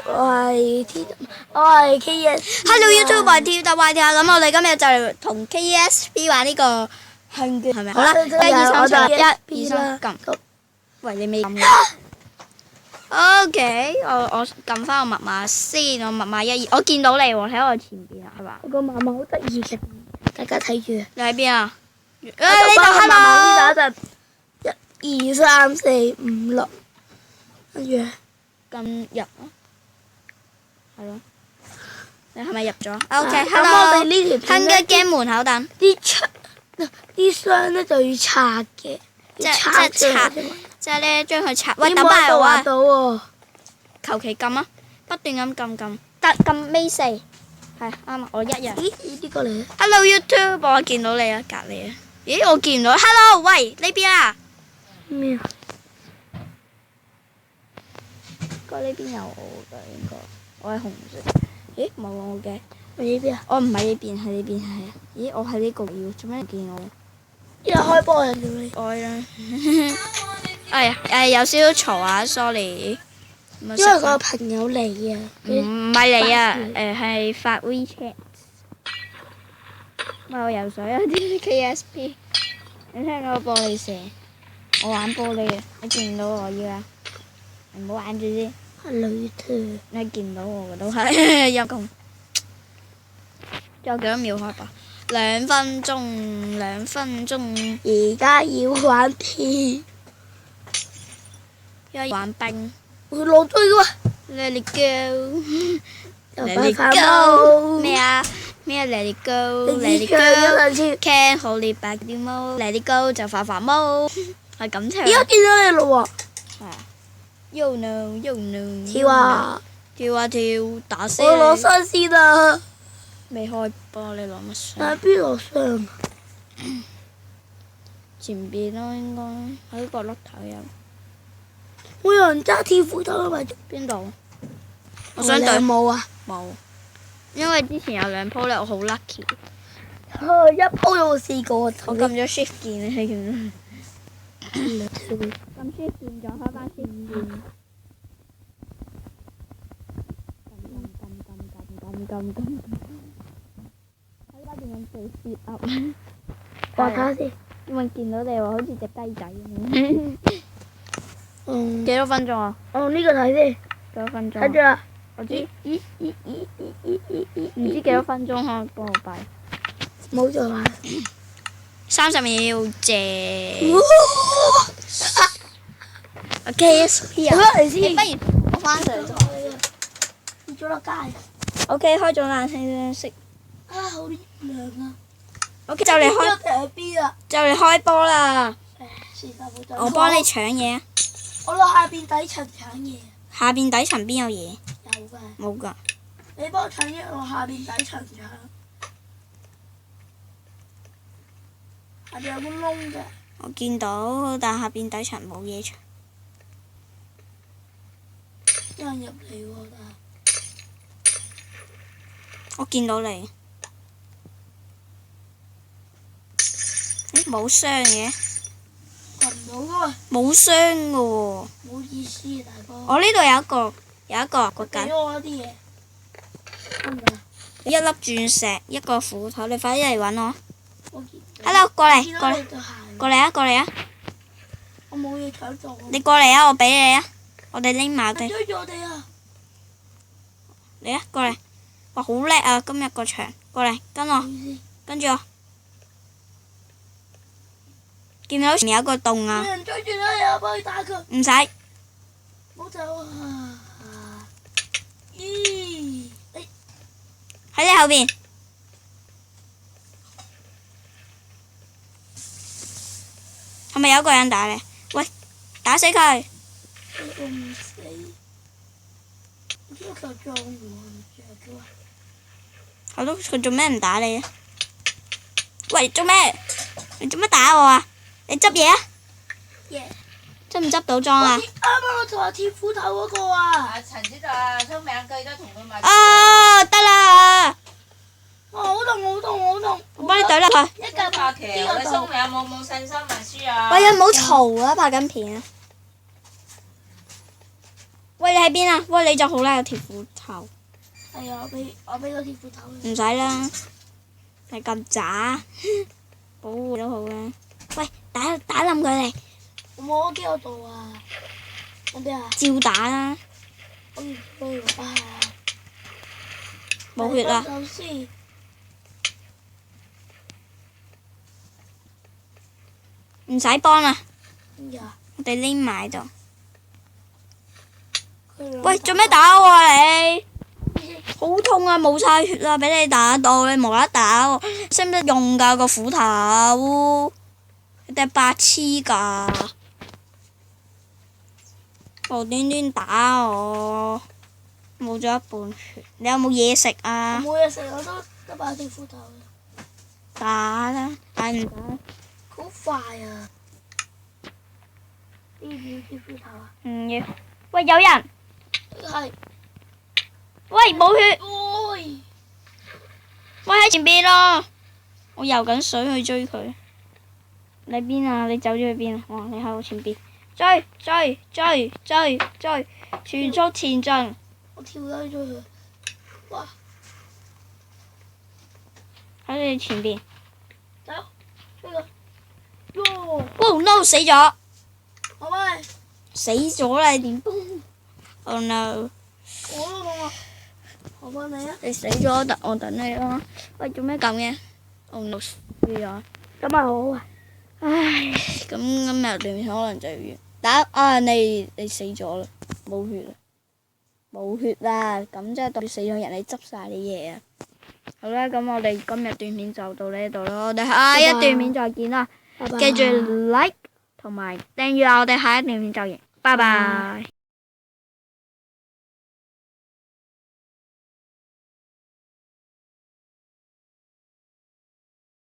係 KS。Hello YouTube，我係跳搭壞跳。咁我哋今日就同 KSP 玩呢個向卷，係咪？好啦，1、2、3，1、2、3，撳。喂，你未撳嘅？OK，我撳翻個密碼先，我密碼1、2，我見到你喎，喺我前邊啊，係嘛？我個密碼好得意嘅，大家睇住。你喺邊啊？呢度 hello。1、2、3、4、5、6，跟住撳入啊，係咯。你係咪入咗？OK，咁我哋呢條片喺個 game 門口等。啲箱咧就要拆嘅，即係咧將佢拆。喂，等埋埋我啊！到喎。求其撳啊，不斷咁撳，得撳尾4，係啱啊！我一人。咦？呢個嚟 Hello YouTube，我見到你啊，隔離啊。咦？我見唔到。Hello，喂，呢邊啊？咩啊？呢邊有我㗎，應該。我係紅色。咦？冇我嘅。喺呢邊啊？我唔係呢邊，係呢邊係啊。咦？我喺呢個要做咩唔見我？一開波人做咩？愛啦。哎呀，有少少嘈啊 ，sorry。因為個朋友嚟啊。唔係你啊，係發 WeChat。咪我游水啊啲 KSP。你聽到個玻璃蛇？我玩玻璃啊！你見唔到我要啊？唔好玩住先。Hello YouTube。你見唔到我嘅都係陰公。仲有幾多秒開播？2分鐘，2分鐘。而家要玩鐵。要玩冰。會落追嘅喎。Let it go。Let it go。咩啊？Let it go。Let it go。Can't hold it back anymore。Let it go 就發毛。係咁唱。而家見到你咯喎。係啊。Yo no yo no。跳啊！跳啊跳，打死我攞箱先啦。未開波，你攞乜箱？但係邊攞箱？前邊咯，應該喺角落頭有。會有人揸鐵斧頭咪？邊度？我想對冇啊。冇，因為之前有2鋪咧，我好 lucky。一鋪有冇試過？我撳咗 shift 鍵，你見唔見？撳 shift 鍵再開翻 shift 鍵。撳。我依家仲咁做 sit up。我睇下先。因為見到你喎，好似隻雞仔咁。幾多分鐘啊？呢個睇先。幾多分鐘？睇住啦。我知。唔知幾多分鐘可以幫我閉？冇咗啦。30秒謝。KSP 啊！嚟先。不如我翻上咗。跌咗落街。OK， 開咗冷氣熄。啊！好涼啊。OK， 就嚟開。就嚟開波啦！我幫你搶嘢啊！我落下邊底層搶嘢。下邊底層邊有嘢？有㗎。冇㗎。你幫我搶嘢，我下邊底層搶。下邊有個窿嘅。我見到，但下邊底層冇嘢搶。有人入嚟喎，但係。我見到你。冇箱嘅。掘唔到㗎喎。冇箱㗎喎。冇意思啊，大哥。我呢度有一個掘緊。俾我啲嘢。1粒鑽石，一個斧頭，你快啲嚟揾我。Hello， 過嚟啊！我冇嘢搶做。你過嚟啊！我俾你啊！我哋拎埋佢。追住我哋啊！嚟啊！過嚟！哇，好叻啊！今日個場，過嚟跟我，跟住我。見到前面有個洞啊！有人追住你啊！幫佢打佢。唔使。冇走啊！咦？喺你後邊。係咪有個人打你？喂，打死佢！我唔死。我叫佢撞我，唔着嘅。係咯，佢做咩唔打你啊？喂，做咩？你做咩打我啊？你執嘢啊？執唔執到裝啊？啱啱我同阿鐵斧頭嗰個啊！陳子就啊，聰明佢都同佢買。啊，得啦！哇，好痛！我幫你懟落去。一嚿阿橋，你聰明冇信心咪輸啊！喂，唔好嘈啊！拍緊片啊！喂，你喺邊啊？喂，你就好啦，有條斧頭。係啊，我俾個鐵斧頭你。唔使啦，係咁渣，保護都好啦。喂，打冧佢哋，我冇幾多度啊！我邊啊？照打啦，我唔會啊！冇血啦。首先，唔使幫啦，呀，我哋匿埋度。佢兩喂，做咩打我啊你？好痛啊！冇晒血啦，俾你打到你無啦啦打我，識唔識用㗎個斧頭？你哋係白痴㗎，無端端打我，冇咗一半血。你有冇嘢食我啊？冇嘢食，我都得把鐵斧頭。打啦，打唔打？好快啊！要唔要鐵斧頭啊？唔要。喂，有人！係。喂，冇血！喂！喂，喺前邊咯，我游緊水去追佢。你邊啊？你走咗去邊啊？哇！你喺我前邊，追，全速前進。我跳低咗佢。哇！喺你前邊。走，呢個。喲！ Oh no！死咗，好咪？死咗啦！你點幫？Oh no！我都痛啊！我幫你啊！你死咗，我等你咯。喂，做咩咁嘅？Oh no！死咗。咁咪好啊！唉，咁今日段片可能就完。打啊！你死咗啦，冇血啦，冇血啦，咁即係代表死咗人，你執晒你嘢啊！好啦，咁我哋今日段片就到呢度咯，我哋下一段片再見啦，拜拜記住 like 同埋訂閱啊！我哋下一段片再見，拜拜。